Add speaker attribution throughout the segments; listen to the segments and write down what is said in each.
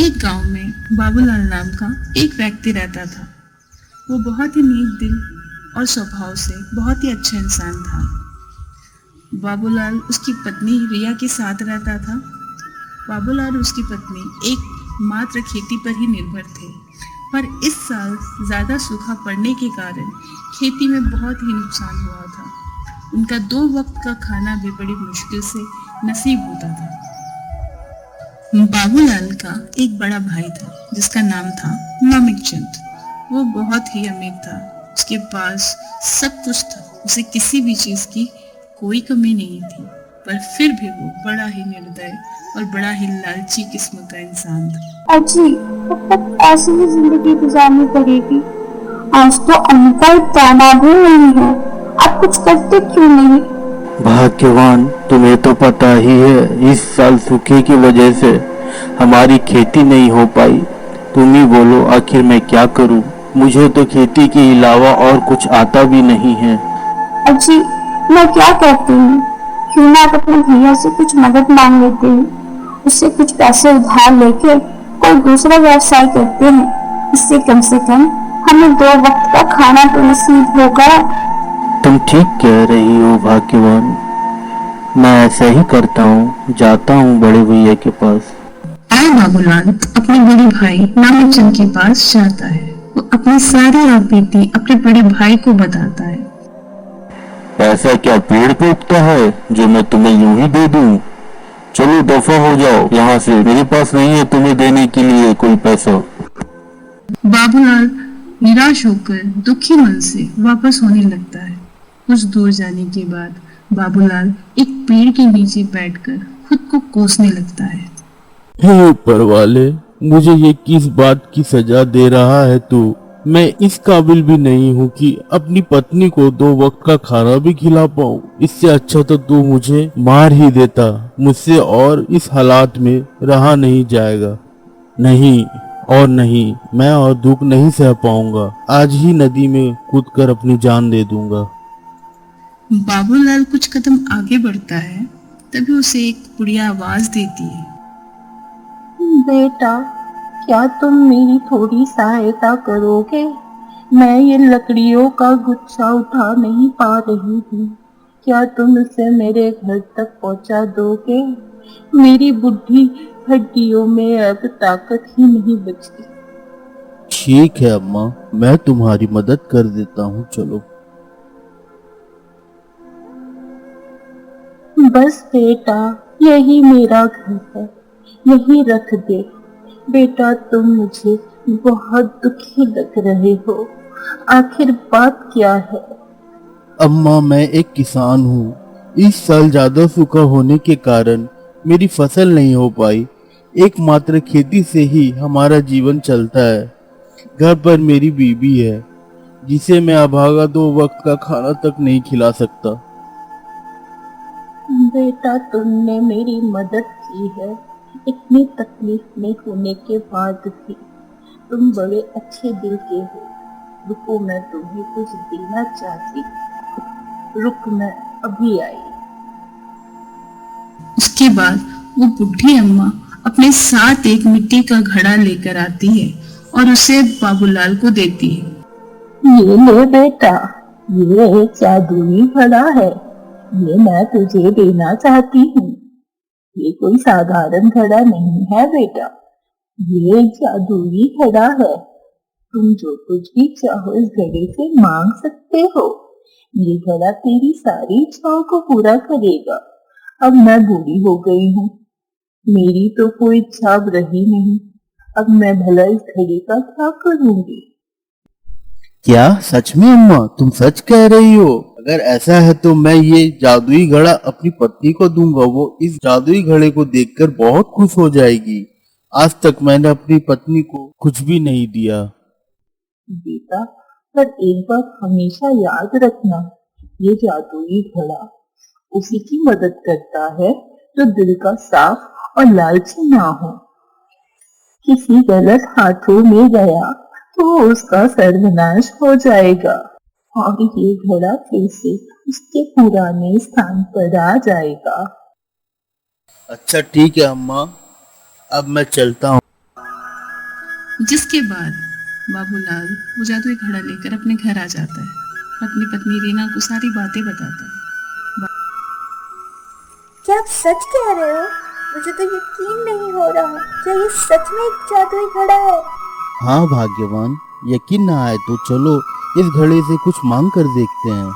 Speaker 1: एक गांव में बाबूलाल नाम का एक व्यक्ति रहता था। वो बहुत ही नेक दिल और स्वभाव से बहुत ही अच्छा इंसान था। बाबूलाल उसकी पत्नी रिया के साथ रहता था। बाबूलाल और उसकी पत्नी एक मात्र खेती पर ही निर्भर थे, पर इस साल ज़्यादा सूखा पड़ने के कारण खेती में बहुत ही नुकसान हुआ था। उनका 2 वक्त का खाना भी बड़ी मुश्किल से नसीब होता था। बाबूलाल का एक बड़ा भाई था जिसका नाम था नामिक चंद। वो बहुत ही अमीर था, उसके पास सब कुछ था, उसे किसी भी चीज की कोई कमी नहीं थी, पर फिर भी वो बड़ा ही निर्दय और बड़ा ही लालची किस्म का इंसान था।
Speaker 2: अजी, अब तक ऐसी ही जिंदगी गुजारनी पड़ेगी। आज तो अंकल दाना भी नहीं है, आप कुछ करते क्यों नहीं?
Speaker 3: भाग्यवान, तुम्हें तो पता ही है इस साल सूखे की वजह से हमारी खेती नहीं हो पाई। तुम ही बोलो आखिर मैं क्या करूं? मुझे तो खेती के अलावा और कुछ आता भी नहीं है।
Speaker 2: अजी, मैं क्या कहती हूँ, क्यों ना आप अपने भैया से कुछ मदद मांग लेते हैं। उससे कुछ पैसे उधार लेके कोई दूसरा व्यवसाय करते हैं। इससे कम से कम हमें 2 वक्त का खाना तो नसीब होगा।
Speaker 3: तुम ठीक कह रही हो भाग्यवान, मैं ऐसा ही करता हूँ, जाता हूँ बड़े भैया के पास।
Speaker 1: बाबूलाल अपने बड़े भाई नामिक चंद के पास जाता है। वो अपनी सारी आपबीती अपने बड़े भाई को बताता है।
Speaker 3: पैसा क्या पेड़ पे उगता है जो मैं तुम्हें यूं ही दे दूं? चलो दफा हो जाओ यहाँ से, मेरे पास नहीं है तुम्हें देने के लिए कोई पैसा।
Speaker 1: बाबूलाल निराश होकर दुखी मन से वापस होने लगता है। कुछ दूर जाने के बाद बाबूलाल एक पेड़ के नीचे बैठकर खुद को कोसने लगता है।
Speaker 4: हे ऊपर वाले, मुझे ये किस बात की सजा दे रहा है तू? मैं इस काबिल भी नहीं हूँ कि अपनी पत्नी को 2 वक्त का खाना भी खिला पाऊँ। इससे अच्छा तो तू मुझे मार ही देता। मुझसे और इस हालात में रहा नहीं जाएगा। नहीं और नहीं, मैं और दुख नहीं सह पाऊंगा। आज ही नदी में कूदकर अपनी जान दे दूंगा।
Speaker 1: बाबूलाल कुछ कदम आगे बढ़ता है, तभी उसे एक बुढ़िया आवाज देती है।
Speaker 5: बेटा, क्या तुम मेरी थोड़ी सहायता करोगे? मैं ये लकड़ियों का गुच्छा उठा नहीं पा रही हूँ। क्या तुम इसे मेरे घर तक पहुँचा दोगे? मेरी बुढ़ी हड्डियों में अब ताकत ही नहीं बची।
Speaker 4: ठीक है अम्मा, मैं तुम्हारी मदद कर देता हूँ, चलो।
Speaker 5: बस बेटा, यही मेरा घर है, यही रख दे। बेटा, तुम मुझे बहुत दुखी लग रहे हो। आखिर बात क्या है?
Speaker 4: अम्मा, मैं एक किसान हूँ। इस साल ज्यादा सूखा होने के कारण मेरी फसल नहीं हो पाई। एकमात्र खेती से ही हमारा जीवन चलता है। घर पर मेरी बीवी है, जिसे मैं अभागा 2 वक्त का खाना तक नहीं खिला सकता।
Speaker 5: बेटा, तुमने मेरी मदद की है, इतनी तकलीफ में होने के बाद भी। तुम बड़े अच्छे दिल के हो। रुको, मैं तुम्हें कुछ देना चाहती हूँ। रुक, मैं अभी आई।
Speaker 1: उसके बाद वो बुढ़ी अम्मा अपने साथ एक मिट्टी का घड़ा लेकर आती है और उसे बाबूलाल को देती है।
Speaker 5: ये ले बेटा, ये एक जादुई घड़ा है। ये मैं तुझे देना चाहती हूँ। ये कोई साधारण घड़ा नहीं है बेटा, ये एक जादुई घड़ा है। तुम जो कुछ भी चाहो इस घड़े से मांग सकते हो। ये घड़ा तेरी सारी इच्छाओं को पूरा करेगा। अब मैं बूढ़ी हो गई हूँ, मेरी तो कोई इच्छा अब रही नहीं। अब मैं भला इस घड़े का क्या करूंगी?
Speaker 4: क्या सच में अम्मा, तुम सच कह रही हो? अगर ऐसा है तो मैं ये जादुई घड़ा अपनी पत्नी को दूंगा। वो इस जादुई घड़े को देखकर बहुत खुश हो जाएगी। आज तक मैंने अपनी पत्नी को कुछ भी नहीं दिया।
Speaker 5: बेटा, पर एक बात हमेशा याद रखना, ये जादुई घड़ा उसी की मदद करता है जो दिल का साफ और लालची ना हो। किसी गलत हाथों में गया तो उसका सर्वनाश हो जाएगा और ये घड़ा फिर से उसके पुराने स्थान पर आ जाएगा।
Speaker 4: अच्छा ठीक है अम्मा, अब मैं चलता हूँ।
Speaker 1: जिसके बाद बाबूलाल वो जादुई घड़ा लेकर अपने घर आ जाता है, अपनी पत्नी रीना को सारी बातें बताता है।
Speaker 2: क्या आप सच कह रहे हो? मुझे तो यकीन नहीं हो रहा। क्या ये सच में एक जादुई घड़ा है?
Speaker 4: हाँ भाग्यवान, यकीन ना आए तो चलो इस घड़े से कुछ मांग कर देखते हैं।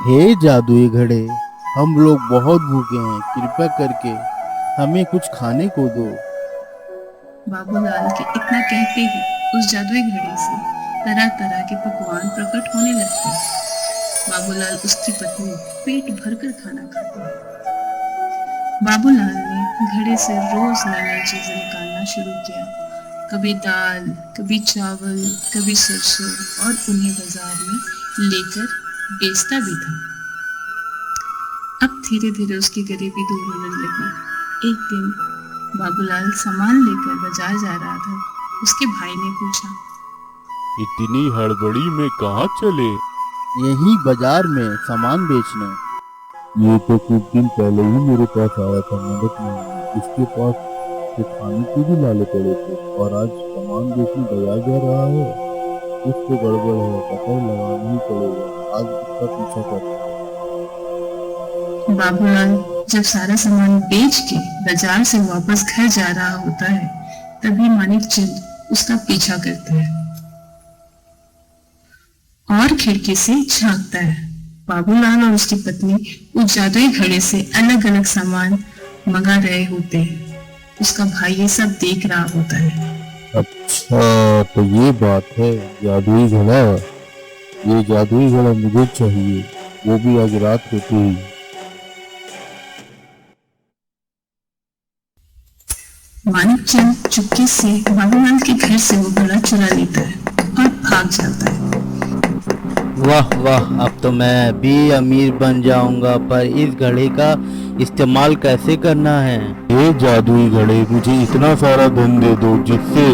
Speaker 4: हे जादुई घड़े, हम लोग बहुत भूखे हैं, कृपया करके हमें कुछ खाने को दो।
Speaker 1: बाबूलाल के इतना कहते ही उस जादुई घड़े से तरह तरह के पकवान प्रकट होने लगते हैं। बाबूलाल उसकी पत्नी पेट भरकर खाना खाते हैं। बाबूलाल ने घड़े से रोज नई नई चीजें निकालना शुरू किया, कभी दाल, कभी चावल, कभी सरसों, और उन्हें बाजार में लेकर बेचता भी था। अब धीरे धीरे उसकी गरीबी दूर होने लगी। एक दिन बाबूलाल सामान लेकर बाजार जा रहा था। उसके भाई ने पूछा,
Speaker 6: इतनी हड़बड़ी में कहाँ चले?
Speaker 4: यही बाजार में सामान बेचने।
Speaker 6: ये तो कुछ दिन पहले ही मेरे पास आया था मदद में, इसके पास से खाने के भी लाले पड़े थे और आज सामान बेचने बाजार जा रहा है। कुछ तो गड़बड़ है, पता लगाना ही पड़ेगा। आज इसका पीछा करता है।
Speaker 1: बाबूलाल जब सारा सामान बेच के बाजार से वापस घर जा रहा होता है, तभी मानिक चंद उसका पीछा करता है और खिड़की से झांकता है। बाबूलाल और उसकी पत्नी उस जादुई घड़े से अलग अलग सामान मंगा रहे होते हैं। उसका भाई ये सब देख रहा होता है।
Speaker 6: अच्छा, तो ये बात है, जादुई घड़ा। ये जादुई घड़ा मुझे चाहिए, वो भी आज रात होते ही।
Speaker 1: मानिक चंद चुपके से बाबूलाल के घर से वो घड़ा चुरा लेता है और भाग जाता है।
Speaker 3: वाह वाह, अब तो मैं भी अमीर बन जाऊंगा, पर इस घड़े का इस्तेमाल कैसे करना है?
Speaker 6: ये जादुई घड़े, मुझे इतना सारा धन दे दो जिससे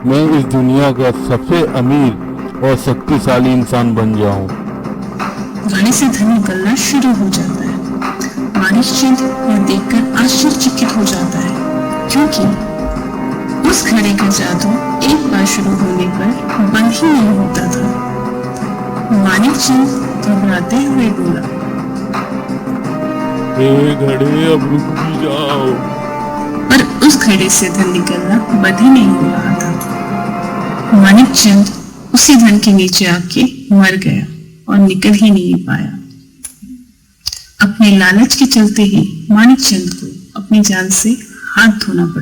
Speaker 6: मैं इस दुनिया का सबसे अमीर और शक्तिशाली इंसान बन जाऊं।
Speaker 1: घड़े से धन निकलना शुरू हो जाता है। मानिक चंद यह देखकर आश्चर्यचकित हो जाता है, क्योंकि उस घड़े का जादू एक बार शुरू होने पर बंद ही नहीं होता था। मानिक चंद घबराते हुए बोला,
Speaker 6: हे घड़े, अब रुक भी जाओ।
Speaker 1: पर उस घड़े से धन निकलना बंद ही नहीं हो रहा था। मानिक चंद उसी धन के नीचे आके मर गया और निकल ही नहीं पाया। अपने लालच के चलते ही मानिक चंद को अपनी जान से हाथ धोना पड़ा।